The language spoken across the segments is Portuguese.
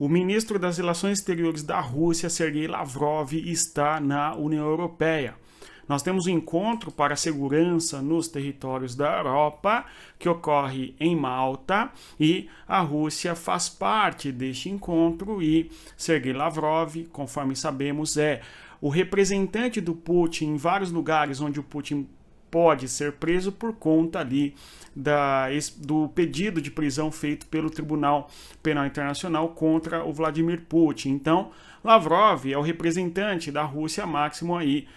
O ministro das Relações Exteriores da Rússia, Sergei Lavrov, está na União Europeia. Nós temos um encontro para a segurança nos territórios da Europa, que ocorre em Malta, e a Rússia faz parte deste encontro, e Sergei Lavrov, conforme sabemos, é o representante do Putin em vários lugares onde o Putin pode ser preso por conta ali do pedido de prisão feito pelo Tribunal Penal Internacional contra o Vladimir Putin. Então, Lavrov é o representante da Rússia máximo aí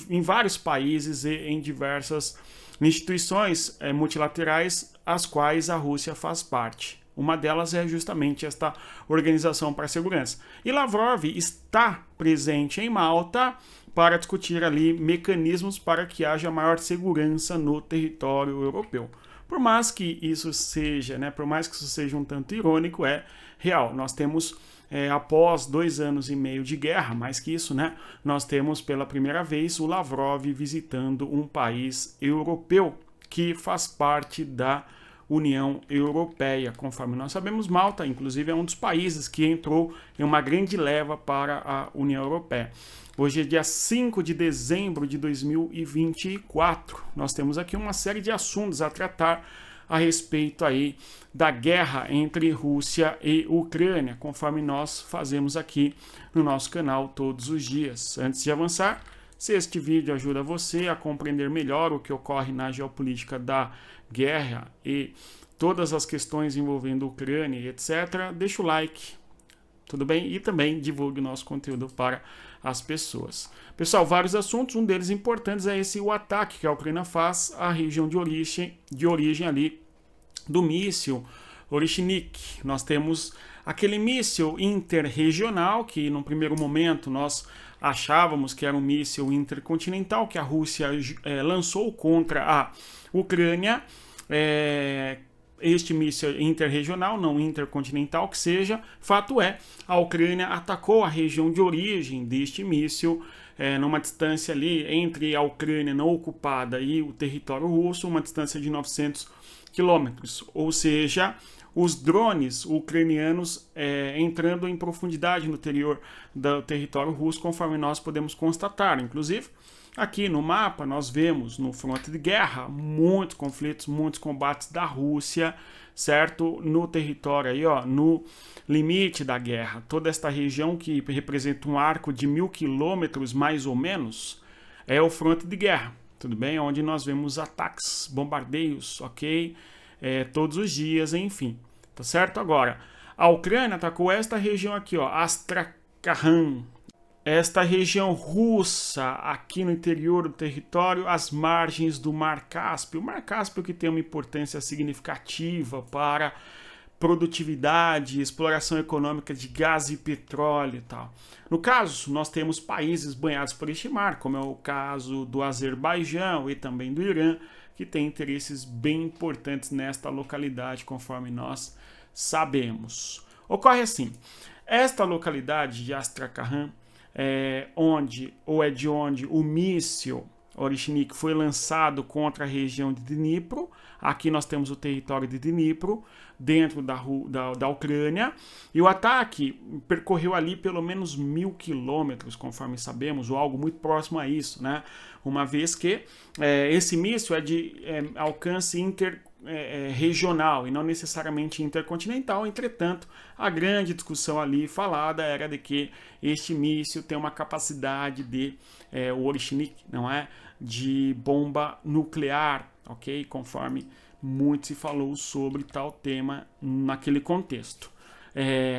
em vários países e em diversas instituições multilaterais, as quais a Rússia faz parte. Uma delas é justamente esta Organização para a Segurança. E Lavrov está presente em Malta para discutir ali mecanismos para que haja maior segurança no território europeu. Por mais que isso seja, por mais que isso seja um tanto irônico, é real. Nós temos, após 2 anos e meio de guerra, mais que isso, nós temos pela primeira vez o Lavrov visitando um país europeu que faz parte da União Europeia. Conforme nós sabemos, Malta, inclusive, é um dos países que entrou em uma grande leva para a União Europeia. Hoje é dia 5 de dezembro de 2024. Nós temos aqui uma série de assuntos a tratar a respeito aí da guerra entre Rússia e Ucrânia, conforme nós fazemos aqui no nosso canal todos os dias. Antes de avançar, se este vídeo ajuda você a compreender melhor o que ocorre na geopolítica da guerra e todas as questões envolvendo Ucrânia e etc., deixa o like, tudo bem? E também divulgue o nosso conteúdo para as pessoas. Pessoal, vários assuntos, um deles importantes é o ataque que a Ucrânia faz à região de origem ali do míssil Orishnik. Nós temos aquele míssil interregional que, num primeiro momento, nós achávamos que era um míssil intercontinental que a Rússia lançou contra a Ucrânia. Este míssil interregional, não intercontinental que seja, fato é, a Ucrânia atacou a região de origem deste míssil, numa distância ali entre a Ucrânia não ocupada e o território russo, uma distância de 900 quilômetros, ou seja, os drones ucranianos entrando em profundidade no interior do território russo, conforme nós podemos constatar. Inclusive, aqui no mapa nós vemos no fronte de guerra muitos conflitos, muitos combates da Rússia, certo? No território aí, no limite da guerra. Toda esta região que representa um arco de 1000 quilômetros mais ou menos é o fronte de guerra, tudo bem? Onde nós vemos ataques, bombardeios, ok? Todos os dias, enfim, tá certo? Agora, a Ucrânia atacou esta região aqui, Astrakhan, esta região russa aqui no interior do território, às margens do Mar Cáspio. O Mar Cáspio que tem uma importância significativa para produtividade, exploração econômica de gás e petróleo e tal. No caso, nós temos países banhados por este mar, como é o caso do Azerbaijão e também do Irã, que tem interesses bem importantes nesta localidade, conforme nós sabemos. Ocorre assim, esta localidade de Astrakhan é de onde o míssil Orishnik foi lançado contra a região de Dnipro. Aqui nós temos o território de Dnipro, dentro da Ucrânia, e o ataque percorreu ali pelo menos 1000 quilômetros, conforme sabemos, ou algo muito próximo a isso, uma vez que esse míssil é de alcance regional e não necessariamente intercontinental. Entretanto, a grande discussão ali falada era de que este míssil tem uma capacidade o Orishnik, de bomba nuclear, ok? Conforme muito se falou sobre tal tema naquele contexto.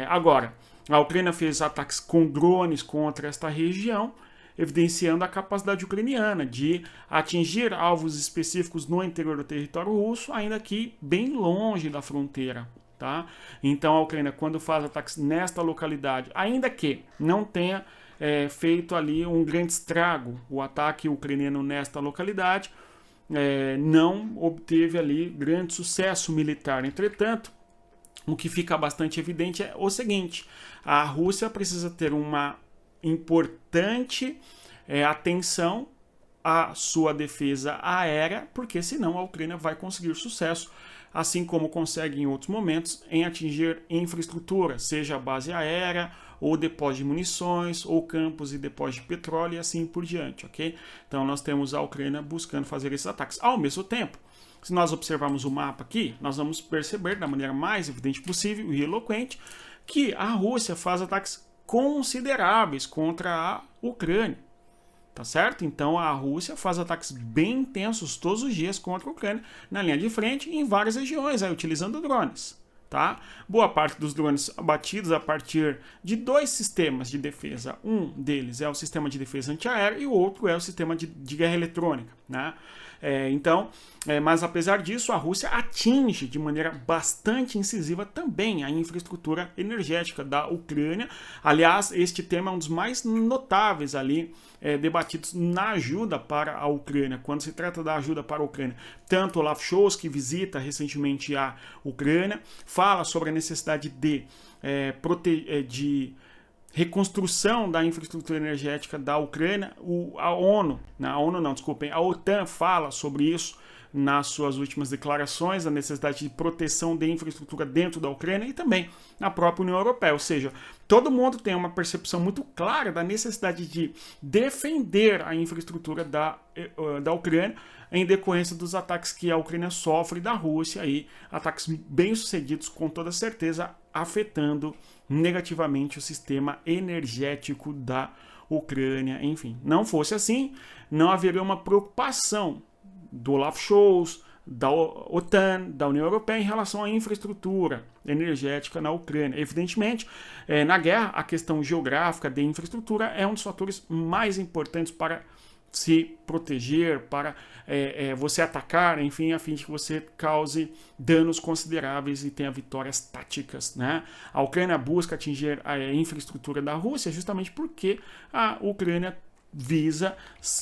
Agora, a Ucrânia fez ataques com drones contra esta região, evidenciando a capacidade ucraniana de atingir alvos específicos no interior do território russo, ainda que bem longe da fronteira. Tá? Então a Ucrânia, quando faz ataques nesta localidade, ainda que não tenha feito ali um grande estrago, o ataque ucraniano nesta localidade não obteve ali grande sucesso militar. Entretanto, o que fica bastante evidente é o seguinte: a Rússia precisa ter uma importante atenção à sua defesa aérea, porque senão a Ucrânia vai conseguir sucesso assim como consegue em outros momentos em atingir infraestrutura, seja a base aérea, ou depósito de munições, ou campos e depósito de petróleo e assim por diante, ok? Então nós temos a Ucrânia buscando fazer esses ataques. Ao mesmo tempo, se nós observarmos o mapa aqui, nós vamos perceber da maneira mais evidente possível e eloquente que a Rússia faz ataques consideráveis contra a Ucrânia. Tá certo? Então a Rússia faz ataques bem intensos todos os dias contra a Ucrânia na linha de frente em várias regiões, aí, utilizando drones. Tá? Boa parte dos drones abatidos a partir de 2 sistemas de defesa. Um deles é o sistema de defesa antiaérea e o outro é o sistema de guerra eletrônica. Né? Mas apesar disso, a Rússia atinge de maneira bastante incisiva também a infraestrutura energética da Ucrânia. Aliás, este tema é um dos mais notáveis ali debatidos na ajuda para a Ucrânia. Quando se trata da ajuda para a Ucrânia, tanto Olaf Scholz, que visita recentemente a Ucrânia, fala sobre a necessidade de reconstrução da infraestrutura energética da Ucrânia. A OTAN fala sobre isso nas suas últimas declarações, a necessidade de proteção de infraestrutura dentro da Ucrânia e também na própria União Europeia. Ou seja, todo mundo tem uma percepção muito clara da necessidade de defender a infraestrutura da Ucrânia em decorrência dos ataques que a Ucrânia sofre da Rússia, e ataques bem-sucedidos, com toda certeza, afetando negativamente o sistema energético da Ucrânia. Enfim, não fosse assim, não haveria uma preocupação do Olaf Scholz, da OTAN, da União Europeia em relação à infraestrutura energética na Ucrânia. Evidentemente, na guerra, a questão geográfica de infraestrutura é um dos fatores mais importantes para se proteger, para você atacar, enfim, a fim de que você cause danos consideráveis e tenha vitórias táticas, né? A Ucrânia busca atingir a infraestrutura da Rússia justamente porque a Ucrânia visa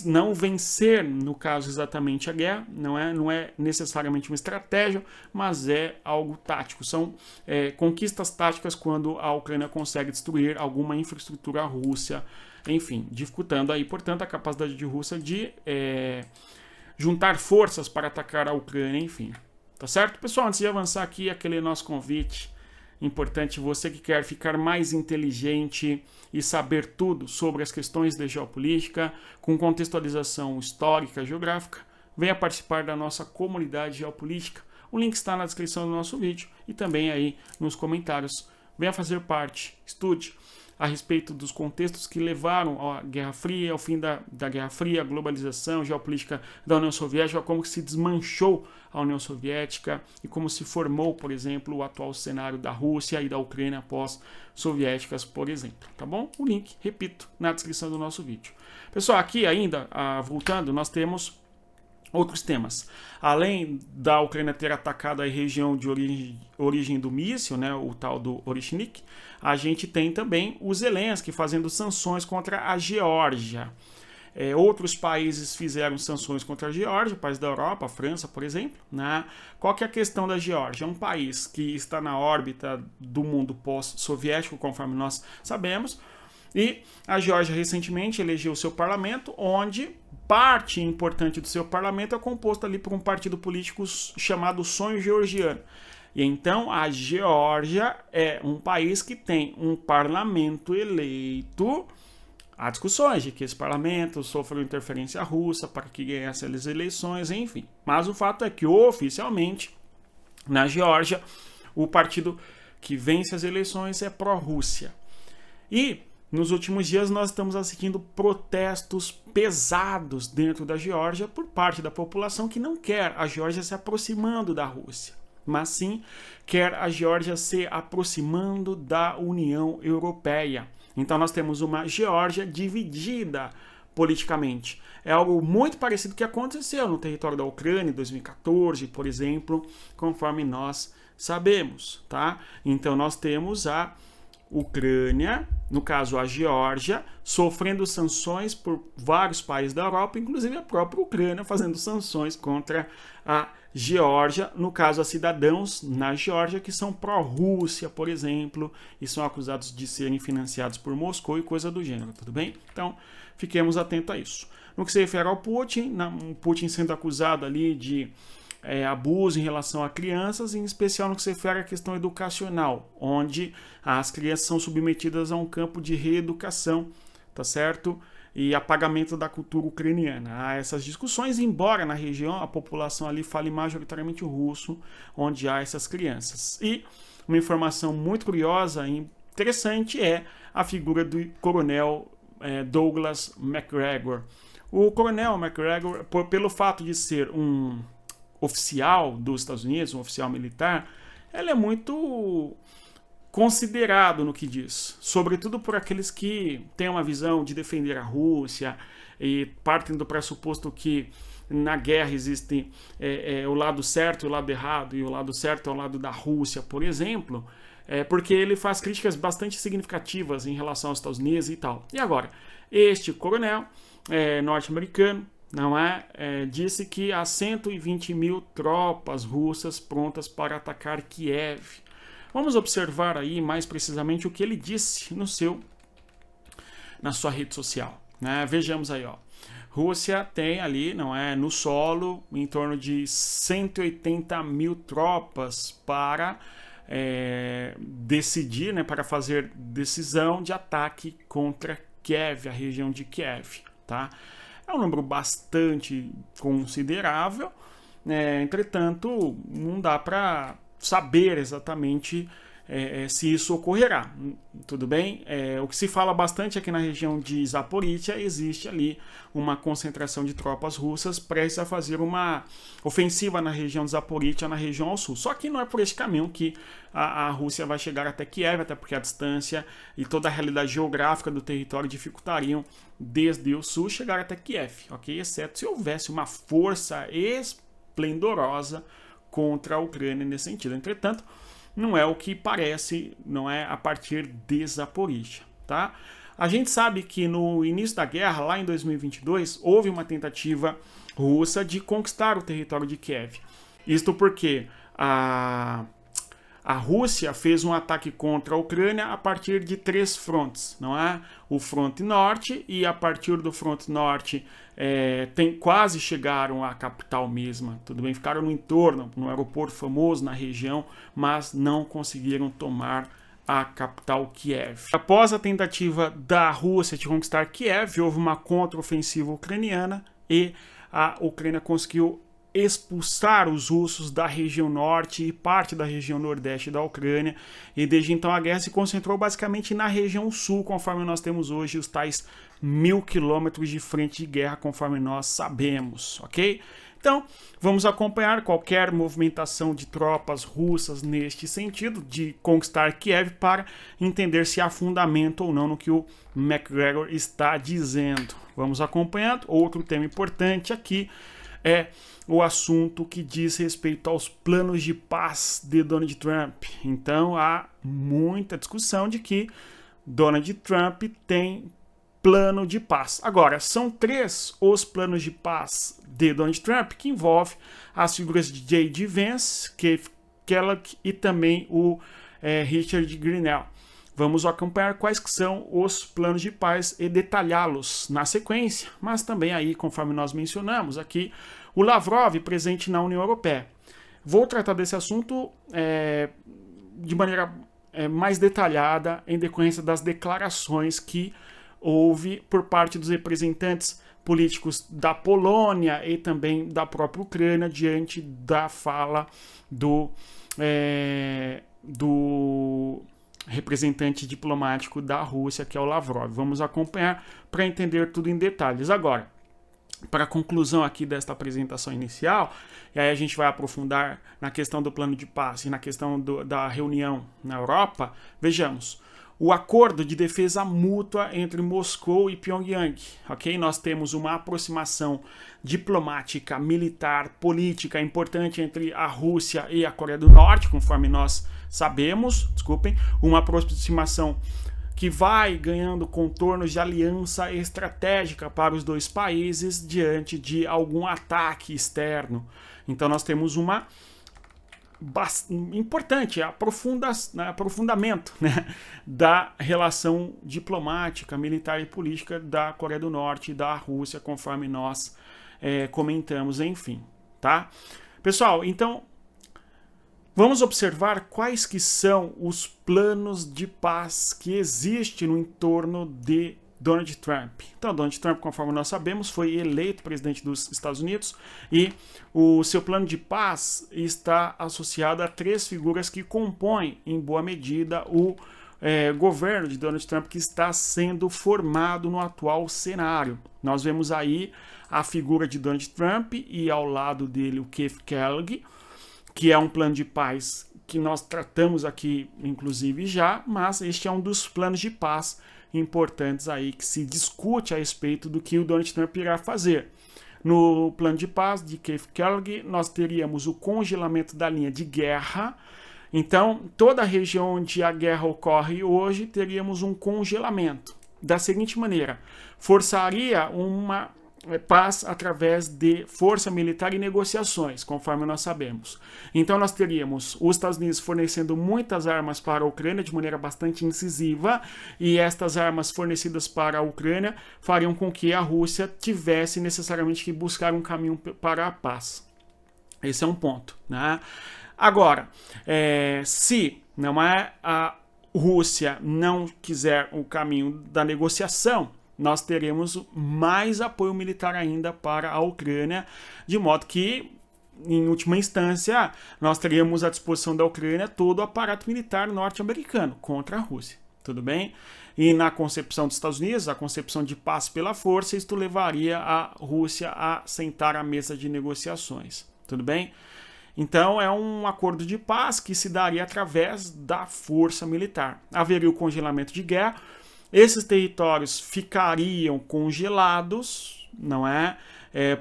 não vencer, no caso exatamente a guerra, não é necessariamente uma estratégia, mas é algo tático. São conquistas táticas quando a Ucrânia consegue destruir alguma infraestrutura russa, enfim, dificultando aí, portanto, a capacidade de Rússia de juntar forças para atacar a Ucrânia, enfim. Tá certo? Pessoal, antes de avançar aqui, aquele nosso convite importante, você que quer ficar mais inteligente e saber tudo sobre as questões de geopolítica, com contextualização histórica, geográfica, venha participar da nossa comunidade geopolítica. O link está na descrição do nosso vídeo e também aí nos comentários. Venha fazer parte, estude a respeito dos contextos que levaram à Guerra Fria, ao fim da Guerra Fria, a globalização, a geopolítica da União Soviética, como se desmanchou a União Soviética e como se formou, por exemplo, o atual cenário da Rússia e da Ucrânia pós-soviéticas, por exemplo. Tá bom? O link, repito, na descrição do nosso vídeo. Pessoal, aqui ainda, voltando, nós temos outros temas. Além da Ucrânia ter atacado a região de origem do míssil, né, o tal do Orishnik, a gente tem também o Zelensky fazendo sanções contra a Geórgia. Outros países fizeram sanções contra a Geórgia, países da Europa, a França, por exemplo. Né? Qual que é a questão da Geórgia? É um país que está na órbita do mundo pós-soviético, conforme nós sabemos, e a Geórgia recentemente elegeu seu parlamento, onde parte importante do seu parlamento é composto ali por um partido político chamado Sonho Georgiano. E então a Geórgia é um país que tem um parlamento eleito. Há discussões de que esse parlamento sofreu interferência russa para que ganhasse as eleições, enfim. Mas o fato é que oficialmente na Geórgia o partido que vence as eleições é pró-Rússia. E nos últimos dias nós estamos assistindo protestos pesados dentro da Geórgia por parte da população que não quer a Geórgia se aproximando da Rússia, mas sim quer a Geórgia se aproximando da União Europeia. Então nós temos uma Geórgia dividida politicamente. É algo muito parecido com o que aconteceu no território da Ucrânia em 2014, por exemplo, conforme nós sabemos, tá? Então nós temos a Ucrânia, no caso a Geórgia, sofrendo sanções por vários países da Europa, inclusive a própria Ucrânia fazendo sanções contra a Geórgia, no caso a cidadãos na Geórgia que são pró-Rússia, por exemplo, e são acusados de serem financiados por Moscou e coisa do gênero, tudo bem? Então, fiquemos atentos a isso. No que se refere ao Putin, o Putin sendo acusado ali de abuso em relação a crianças, em especial no que se refere à questão educacional, onde as crianças são submetidas a um campo de reeducação, tá certo? E apagamento da cultura ucraniana. Há essas discussões, embora na região a população ali fale majoritariamente o russo, onde há essas crianças. E uma informação muito curiosa e interessante é a figura do coronel Douglas Macgregor. O coronel Macgregor, pelo fato de ser um oficial dos Estados Unidos, um oficial militar, ele é muito considerado no que diz, sobretudo por aqueles que têm uma visão de defender a Rússia e partem do pressuposto que na guerra existe o lado certo e o lado errado, e o lado certo é o lado da Rússia, por exemplo, porque ele faz críticas bastante significativas em relação aos Estados Unidos e tal. E agora, este coronel norte-americano disse que há 120 mil tropas russas prontas para atacar Kiev. Vamos observar aí mais precisamente o que ele disse na sua rede social. Vejamos aí, ó. Rússia tem ali, no solo, em torno de 180 mil tropas para decidir, para fazer decisão de ataque contra Kiev, a região de Kiev, tá? É um número bastante considerável, entretanto, não dá para saber exatamente se isso ocorrerá, tudo bem? O que se fala bastante aqui na região de Zaporizhia, existe ali uma concentração de tropas russas prestes a fazer uma ofensiva na região de Zaporizhia, na região ao sul. Só que não é por esse caminho que a Rússia vai chegar até Kiev, até porque a distância e toda a realidade geográfica do território dificultariam desde o sul chegar até Kiev, ok? Exceto se houvesse uma força esplendorosa contra a Ucrânia nesse sentido. Entretanto, não é o que parece, não é a partir de Zaporizhia, tá? A gente sabe que no início da guerra, lá em 2022, houve uma tentativa russa de conquistar o território de Kiev. Isto porque a Rússia fez um ataque contra a Ucrânia a partir de 3 frontes, não é? O fronte norte, e a partir do fronte norte quase chegaram à capital mesma, tudo bem? Ficaram no entorno, no aeroporto famoso, na região, mas não conseguiram tomar a capital Kiev. Após a tentativa da Rússia de conquistar Kiev, houve uma contraofensiva ucraniana e a Ucrânia conseguiu expulsar os russos da região norte e parte da região nordeste da Ucrânia, e desde então a guerra se concentrou basicamente na região sul, conforme nós temos hoje os tais 1000 quilômetros de frente de guerra, conforme nós sabemos, ok? Então, vamos acompanhar qualquer movimentação de tropas russas neste sentido, de conquistar Kiev, para entender se há fundamento ou não no que o Macgregor está dizendo. Vamos acompanhando. Outro tema importante aqui é o assunto que diz respeito aos planos de paz de Donald Trump. Então, há muita discussão de que Donald Trump tem plano de paz. Agora, são 3 os planos de paz de Donald Trump, que envolve as figuras de J.D. Vance, Keith Kellogg e também o Richard Grenell. Vamos acompanhar quais que são os planos de paz e detalhá-los na sequência, mas também aí, conforme nós mencionamos aqui, o Lavrov presente na União Europeia. Vou tratar desse assunto de maneira mais detalhada em decorrência das declarações que houve por parte dos representantes políticos da Polônia e também da própria Ucrânia diante da fala do representante diplomático da Rússia, que é o Lavrov. Vamos acompanhar para entender tudo em detalhes. Agora, para a conclusão aqui desta apresentação inicial, e aí a gente vai aprofundar na questão do plano de paz e na questão da reunião na Europa, vejamos. O acordo de defesa mútua entre Moscou e Pyongyang, ok? Nós temos uma aproximação diplomática, militar, política importante entre a Rússia e a Coreia do Norte, conforme nós sabemos, uma aproximação que vai ganhando contornos de aliança estratégica para os dois países diante de algum ataque externo. Então nós temos uma importante aprofundamento, né, da relação diplomática, militar e política da Coreia do Norte e da Rússia, conforme nós comentamos, enfim, tá? Pessoal, então vamos observar quais que são os planos de paz que existem no entorno de Donald Trump. Então, Donald Trump, conforme nós sabemos, foi eleito presidente dos Estados Unidos e o seu plano de paz está associado a 3 figuras que compõem, em boa medida, o governo de Donald Trump que está sendo formado no atual cenário. Nós vemos aí a figura de Donald Trump e ao lado dele o Keith Kellogg, que é um plano de paz que nós tratamos aqui, inclusive, já, mas este é um dos planos de paz importantes aí que se discute a respeito do que o Donald Trump irá fazer. No plano de paz de Keith Kellogg, nós teríamos o congelamento da linha de guerra. Então, toda a região onde a guerra ocorre hoje, teríamos um congelamento. Da seguinte maneira, forçaria uma paz através de força militar e negociações, conforme nós sabemos. Então nós teríamos os Estados Unidos fornecendo muitas armas para a Ucrânia de maneira bastante incisiva, e estas armas fornecidas para a Ucrânia fariam com que a Rússia tivesse necessariamente que buscar um caminho para a paz. Esse é um ponto, né? Agora, se não é a Rússia não quiser o caminho da negociação, nós teremos mais apoio militar ainda para a Ucrânia, de modo que, em última instância, nós teríamos à disposição da Ucrânia todo o aparato militar norte-americano contra a Rússia. Tudo bem? E na concepção dos Estados Unidos, a concepção de paz pela força, isto levaria a Rússia a sentar à mesa de negociações. Tudo bem? Então, é um acordo de paz que se daria através da força militar. Haveria o congelamento de guerra. Esses territórios ficariam congelados, não é?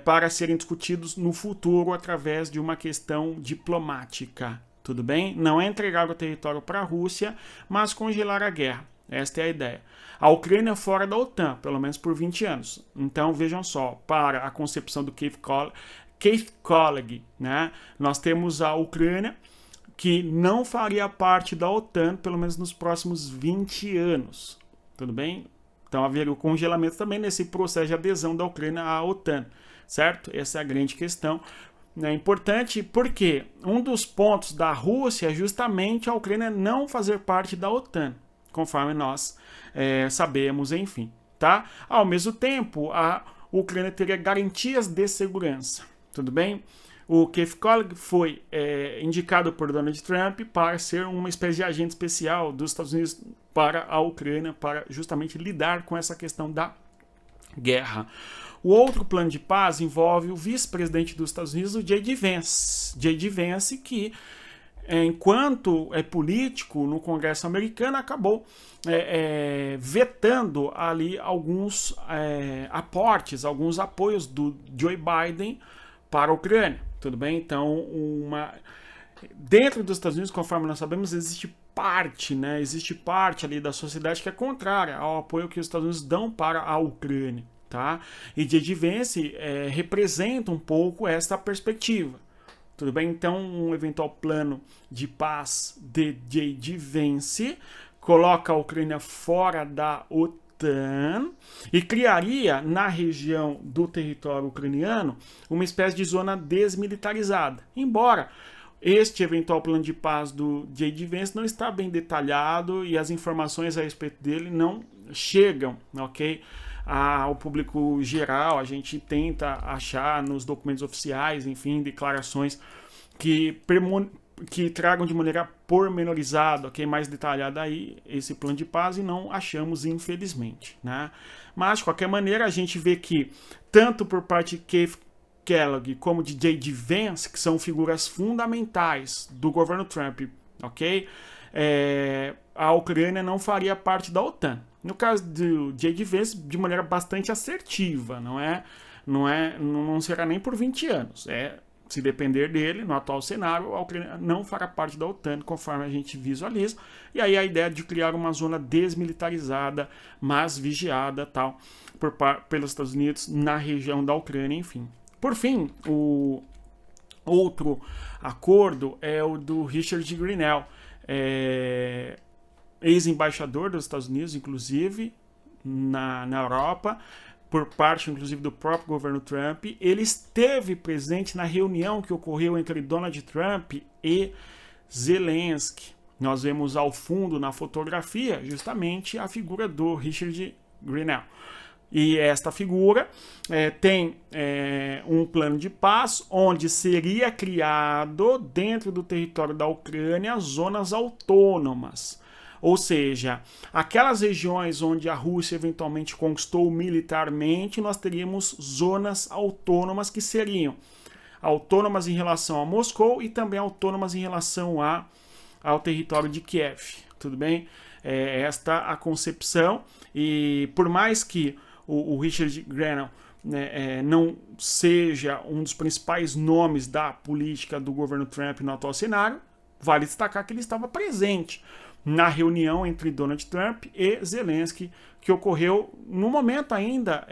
Para serem discutidos no futuro através de uma questão diplomática. Tudo bem? Não é entregar o território para a Rússia, mas congelar a guerra. Esta é a ideia. A Ucrânia fora da OTAN, pelo menos por 20 anos. Então, vejam só, para a concepção do Keith Kellogg, né? Nós temos a Ucrânia que não faria parte da OTAN, pelo menos nos próximos 20 anos. Tudo bem? Então haveria o congelamento também nesse processo de adesão da Ucrânia à OTAN, certo? Essa é a grande questão. É importante porque um dos pontos da Rússia é justamente a Ucrânia não fazer parte da OTAN, conforme nós sabemos, enfim. Tá? Ao mesmo tempo, a Ucrânia teria garantias de segurança. Tudo bem? O Keith Kellogg foi indicado por Donald Trump para ser uma espécie de agente especial dos Estados Unidos para a Ucrânia, para justamente lidar com essa questão da guerra. O outro plano de paz envolve o vice-presidente dos Estados Unidos, o J.D. Vance. J.D. Vance, que enquanto político no Congresso americano, acabou vetando ali alguns aportes, alguns apoios do Joe Biden para a Ucrânia. Tudo bem? Então, dentro dos Estados Unidos, conforme nós sabemos, existe parte ali da sociedade que é contrária ao apoio que os Estados Unidos dão para a Ucrânia. Tá? E J.D. Vance representa um pouco essa perspectiva. Tudo bem? Então, um eventual plano de paz de J.D. Vance coloca a Ucrânia fora da OTAN e criaria na região do território ucraniano uma espécie de zona desmilitarizada. Embora este eventual plano de paz do J.D. Vance não está bem detalhado e as informações a respeito dele não chegam, ok? Ao público geral, a gente tenta achar nos documentos oficiais, enfim, declarações que tragam de maneira pormenorizada, okay, mais detalhada aí esse plano de paz, e não achamos, infelizmente, né? Mas, de qualquer maneira, a gente vê que, tanto por parte de Keith Kellogg como de J.D. Vance, que são figuras fundamentais do governo Trump, ok? A Ucrânia não faria parte da OTAN. No caso do J.D. Vance, de maneira bastante assertiva, não será nem por 20 anos. Se depender dele, no atual cenário, a Ucrânia não fará parte da OTAN, conforme a gente visualiza. E aí a ideia de criar uma zona desmilitarizada, mas vigiada, tal, pelos Estados Unidos na região da Ucrânia, enfim. Por fim, o outro acordo é o do Richard Grenell, ex-embaixador dos Estados Unidos, inclusive, na Europa, por parte, inclusive, do próprio governo Trump. Ele esteve presente na reunião que ocorreu entre Donald Trump e Zelensky. Nós vemos ao fundo na fotografia justamente a figura do Richard Grenell. E esta figura tem um plano de paz onde seria criado dentro do território da Ucrânia zonas autônomas. Ou seja, aquelas regiões onde a Rússia eventualmente conquistou militarmente, nós teríamos zonas autônomas que seriam autônomas em relação a Moscou e também autônomas em relação ao território de Kiev. Tudo bem? Esta a concepção, e por mais que o Richard Grenell não seja um dos principais nomes da política do governo Trump no atual cenário, vale destacar que ele estava presente na reunião entre Donald Trump e Zelensky, que ocorreu no momento ainda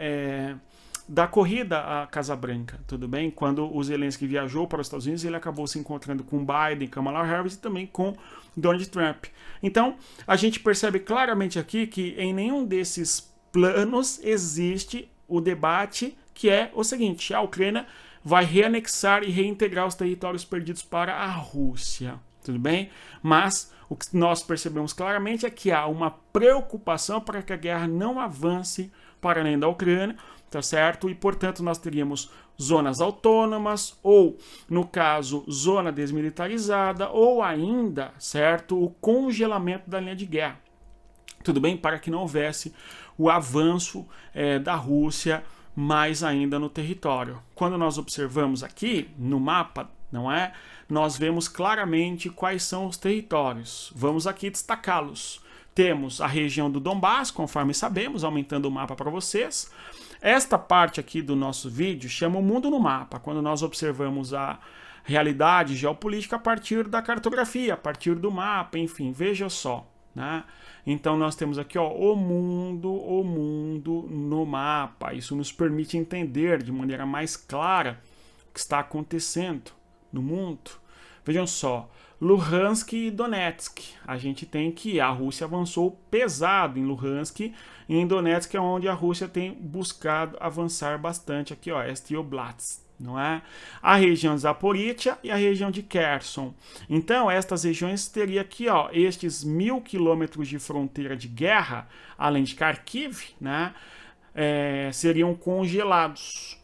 da corrida à Casa Branca, tudo bem? Quando o Zelensky viajou para os Estados Unidos, ele acabou se encontrando com Biden, Kamala Harris e também com Donald Trump. Então, a gente percebe claramente aqui que em nenhum desses planos existe o debate que é o seguinte: a Ucrânia vai reanexar e reintegrar os territórios perdidos para a Rússia, tudo bem? Mas o que nós percebemos claramente é que há uma preocupação para que a guerra não avance para além da Ucrânia, tá certo? E, portanto, nós teríamos zonas autônomas ou, no caso, zona desmilitarizada ou ainda, certo, o congelamento da linha de guerra. Tudo bem? Para que não houvesse o avanço da Rússia mais ainda no território. Quando nós observamos aqui no mapa, não é? Nós vemos claramente quais são os territórios. Vamos aqui destacá-los. Temos a região do Donbass, conforme sabemos, aumentando o mapa para vocês. Esta parte aqui do nosso vídeo chama o mundo no mapa, quando nós observamos a realidade geopolítica a partir da cartografia, a partir do mapa, enfim, veja só, né? Então nós temos aqui, ó, o mundo no mapa. Isso nos permite entender de maneira mais clara o que está acontecendo no mundo. Vejam só, Luhansk e Donetsk. A gente tem que a Rússia avançou pesado em Luhansk, e em Donetsk é onde a Rússia tem buscado avançar bastante aqui, ó, este Oblast, não é? A região de Zaporizhia e a região de Kherson. Então, estas regiões teriam aqui, ó, estes 1.000 quilômetros de fronteira de guerra, além de Kharkiv, né, seriam congelados.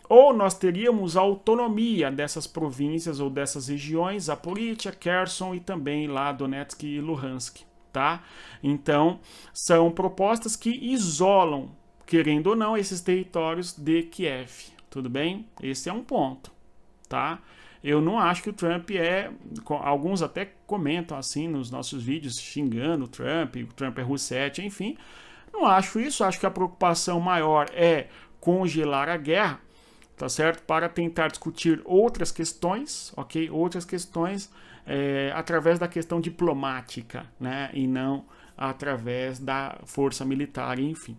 Ou nós teríamos a autonomia dessas províncias ou dessas regiões, Zaporizhia, Kherson e também lá Donetsk e Luhansk, tá? Então, são propostas que isolam, querendo ou não, esses territórios de Kiev, tudo bem? Esse é um ponto, tá? Eu não acho que o Trump alguns até comentam assim nos nossos vídeos, xingando o Trump é Russete, enfim. Não acho isso, acho que a preocupação maior é congelar a guerra, tá certo? Para tentar discutir outras questões, ok? Outras questões através da questão diplomática, né? E não através da força militar, enfim.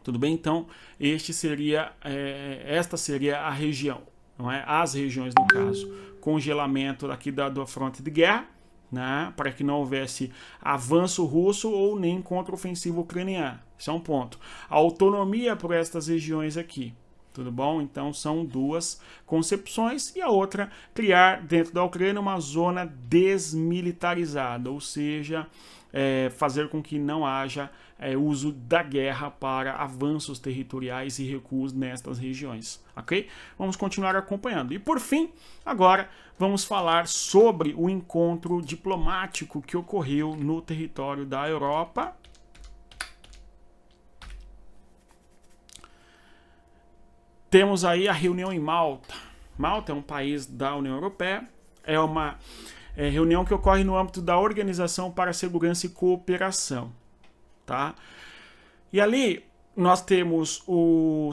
Tudo bem? Então, esta seria a região, não é? As regiões, no caso. Congelamento aqui da fronte de guerra, né? Para que não houvesse avanço russo ou nem contra-ofensiva ucraniana. Esse é um ponto. A autonomia por estas regiões aqui. Tudo bom? Então são duas concepções, e a outra, criar dentro da Ucrânia uma zona desmilitarizada, ou seja, fazer com que não haja uso da guerra para avanços territoriais e recuos nestas regiões, ok? Vamos continuar acompanhando. E por fim, agora vamos falar sobre o encontro diplomático que ocorreu no território da Europa. Temos aí a reunião em Malta. Malta é um país da União Europeia, é uma reunião que ocorre no âmbito da Organização para a Segurança e Cooperação, tá? E ali nós temos o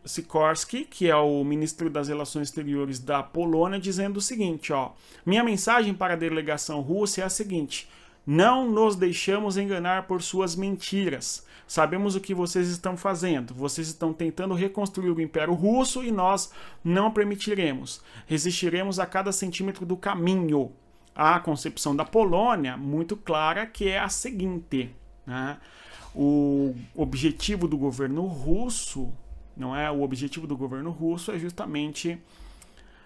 Sikorski, que é o ministro das Relações Exteriores da Polônia, dizendo o seguinte, ó: minha mensagem para a delegação russa é a seguinte: não nos deixamos enganar por suas mentiras. Sabemos o que vocês estão fazendo. Vocês estão tentando reconstruir o Império Russo e nós não permitiremos. Resistiremos a cada centímetro do caminho. A concepção da Polônia, muito clara, que é a seguinte, né? O objetivo do governo russo não é? O objetivo do governo russo é justamente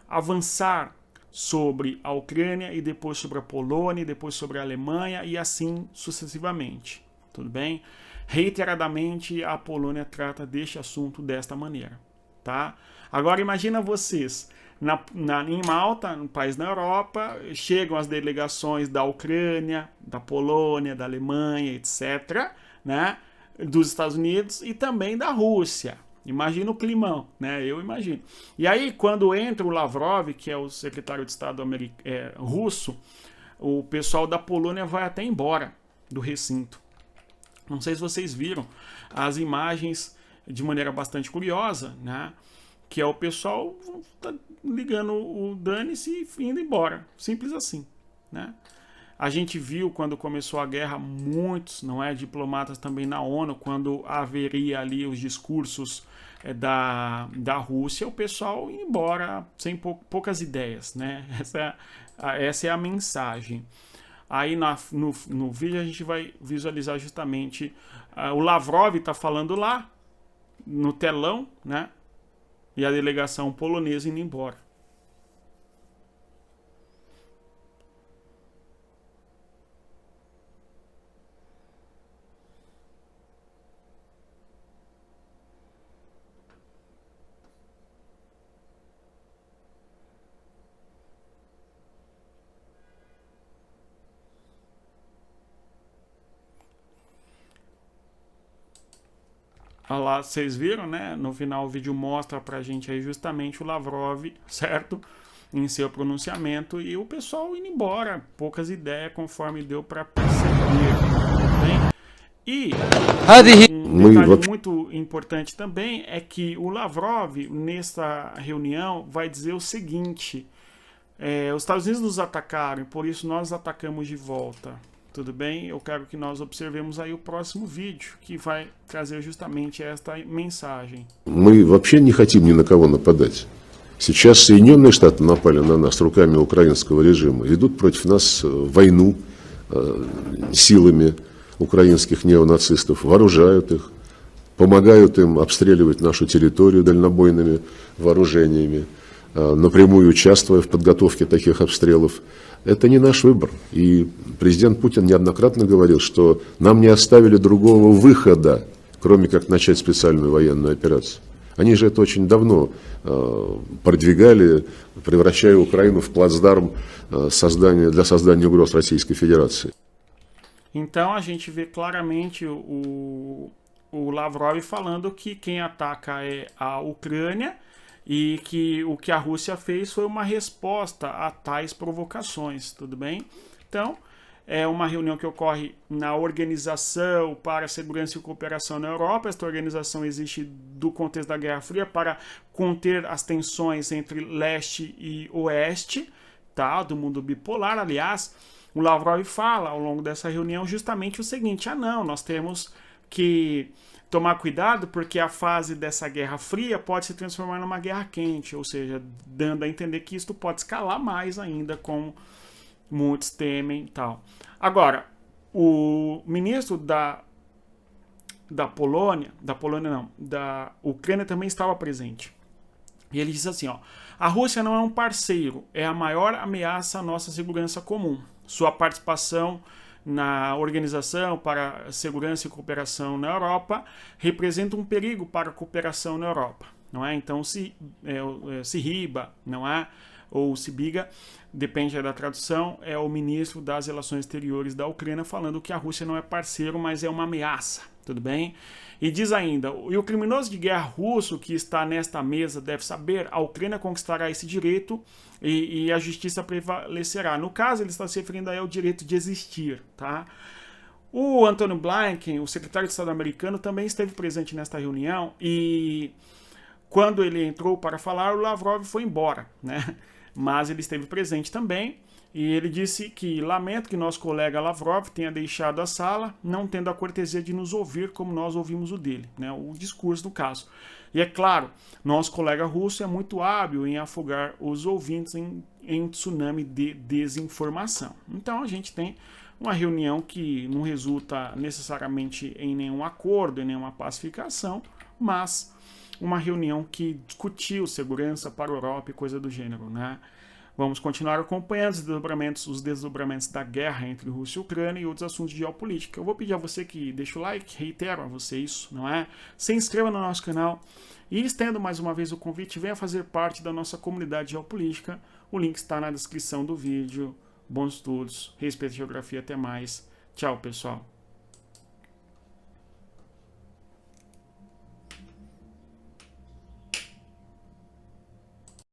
avançar sobre a Ucrânia e depois sobre a Polônia, e depois sobre a Alemanha e assim sucessivamente. Tudo bem? Reiteradamente a Polônia trata deste assunto desta maneira, tá? Agora imagina vocês, em Malta, um país na Europa, chegam as delegações da Ucrânia, da Polônia, da Alemanha, etc., né? Dos Estados Unidos e também da Rússia. Imagina o climão, né? Eu imagino. E aí, quando entra o Lavrov, que é o secretário de Estado russo, o pessoal da Polônia vai até embora do recinto. Não sei se vocês viram as imagens de maneira bastante curiosa, né? Que é o pessoal tá ligando o dane-se e indo embora. Simples assim, né? A gente viu quando começou a guerra muitos, não é, diplomatas também na ONU, quando haveria ali os discursos da Rússia, o pessoal ia embora sem poucas ideias, né? Essa é a mensagem. Aí no vídeo a gente vai visualizar justamente o Lavrov está falando lá no telão, né? E a delegação polonesa indo embora. Olha lá, vocês viram, né? No final o vídeo mostra pra gente aí justamente o Lavrov, certo? Em seu pronunciamento e o pessoal indo embora. Poucas ideias conforme deu pra perceber. Bem? E um detalhe muito importante também é que o Lavrov, nessa reunião, vai dizer o seguinte: os Estados Unidos nos atacaram, por isso nós atacamos de volta. Tudo bem? Eu quero que nós observemos aí o próximo vídeo, que vai trazer justamente esta mensagem. Мы вообще не хотим ни на кого нападать. Сейчас Соединенные Штаты напали на нас руками украинского режима, ведут против нас войну силами украинских неонацистов, вооружают их, помогают им обстреливать нашу территорию дальнобойными вооружениями, напрямую участвуя в подготовке таких обстрелов. Это не наш выбор. И президент Путин неоднократно говорил, что нам не оставили другого выхода, кроме как начать специальную военную операцию. Они же это очень давно продвигали, превращая Украину в плацдарм для создания угроз Российской Федерации. Então a gente vê claramente o Lavrov falando que quem ataca é a Ucrânia e que o que a Rússia fez foi uma resposta a tais provocações, tudo bem? Então, é uma reunião que ocorre na Organização para a Segurança e Cooperação na Europa. Esta organização existe do contexto da Guerra Fria para conter as tensões entre leste e oeste, tá? Do mundo bipolar. Aliás, o Lavrov fala ao longo dessa reunião justamente o seguinte: não, nós temos que tomar cuidado porque a fase dessa Guerra Fria pode se transformar numa guerra quente, ou seja, dando a entender que isso pode escalar mais ainda, como muitos temem e tal. Agora, o ministro da Ucrânia também estava presente. E ele disse assim, a Rússia não é um parceiro, é a maior ameaça à nossa segurança comum. Sua participação na Organização para a Segurança e Cooperação na Europa representa um perigo para a cooperação na Europa, não é? Então, se Riba, não é? Ou Sibiga, depende da tradução, é o ministro das Relações Exteriores da Ucrânia falando que a Rússia não é parceiro, mas é uma ameaça, tudo bem? E diz ainda, e o criminoso de guerra russo que está nesta mesa deve saber, a Ucrânia conquistará esse direito e a justiça prevalecerá. No caso, ele está se referindo aí ao direito de existir, tá? O Antony Blinken, o secretário de Estado americano, também esteve presente nesta reunião e quando ele entrou para falar, o Lavrov foi embora, né? Mas ele esteve presente também e ele disse que lamento que nosso colega Lavrov tenha deixado a sala, não tendo a cortesia de nos ouvir como nós ouvimos o dele, né? O discurso do caso. E é claro, nosso colega russo é muito hábil em afogar os ouvintes em tsunami de desinformação. Então a gente tem uma reunião que não resulta necessariamente em nenhum acordo, em nenhuma pacificação, mas uma reunião que discutiu segurança para a Europa e coisa do gênero, né? Vamos continuar acompanhando os desdobramentos da guerra entre Rússia e Ucrânia e outros assuntos de geopolítica. Eu vou pedir a você que deixe o like, reitero a você isso, não é? Se inscreva no nosso canal e estendo mais uma vez o convite, venha fazer parte da nossa comunidade geopolítica. O link está na descrição do vídeo. Bons estudos, respeito a geografia, até mais. Tchau, pessoal.